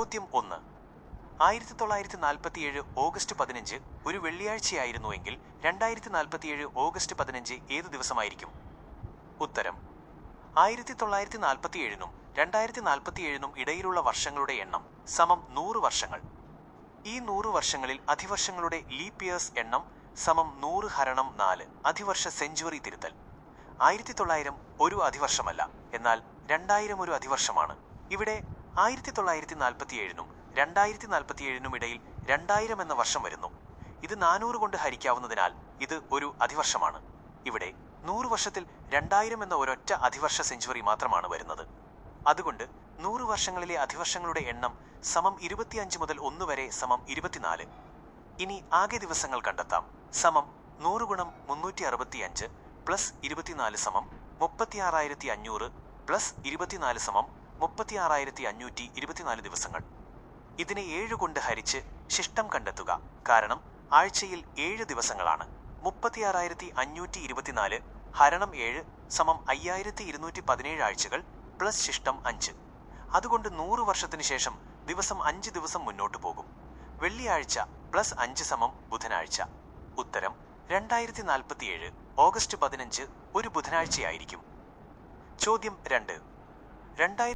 ചോദ്യം 1. 1947 ഓഗസ്റ്റ് 15 ഒരു വെള്ളിയാഴ്ചയായിരുന്നുവെങ്കിൽ 2047 ഓഗസ്റ്റ് 15 ഏതു ദിവസമായിരിക്കും? ഉത്തരം: 1947-നും 2047-നും ഇടയിലുള്ള വർഷങ്ങളുടെ എണ്ണം സമം 100 വർഷങ്ങൾ. ഈ 100 വർഷങ്ങളിൽ അധിവർഷങ്ങളുടെ ലീപ് ഇയേഴ്സ് എണ്ണം സമം 100/4. അധിവർഷ സെഞ്ച്വറി തിരുത്തൽ: 1900 ഒരു അധിവർഷമല്ല, എന്നാൽ 2000 ഒരു അധിവർഷമാണ്. ഇവിടെ 1947-നും 2047-നും ഇടയിൽ 2000 എന്ന വർഷം വരുന്നു. ഇത് 400 കൊണ്ട് ഹരിക്കാവുന്നതിനാൽ ഇത് ഒരു അധിവർഷമാണ്. ഇവിടെ 100 വർഷത്തിൽ 2000 എന്ന ഒരൊറ്റ അധിവർഷ സെഞ്ച്വറി മാത്രമാണ് വരുന്നത്. അതുകൊണ്ട് 100 വർഷങ്ങളിലെ അധിവർഷങ്ങളുടെ എണ്ണം സമം 25 മുതൽ 1 വരെ സമം 24. ഇനി ആകെ ദിവസങ്ങൾ കണ്ടെത്താം. സമം 100 ഗുണം 365 പ്ലസ് 24 സമം 36,500 പ്ലസ് 24 സമം 36,524 ദിവസങ്ങൾ. ഇതിനെ 7 കൊണ്ട് ഹരിച്ച് ശിഷ്ടം കണ്ടെത്തുക. കാരണം ആഴ്ചയിൽ 7 ദിവസങ്ങളാണ്. 36,524 ഹരണം 7 സമം 5,217 ആഴ്ചകൾ പ്ലസ് ശിഷ്ടം 5. അതുകൊണ്ട് 100 വർഷത്തിന് ശേഷം ദിവസം 5 ദിവസം മുന്നോട്ട് പോകും. വെള്ളിയാഴ്ച പ്ലസ് 5 സമം ബുധനാഴ്ച. ഉത്തരം: 2047 ഓഗസ്റ്റ് 15 ഒരു ബുധനാഴ്ചയായിരിക്കും. ചോദ്യം 2.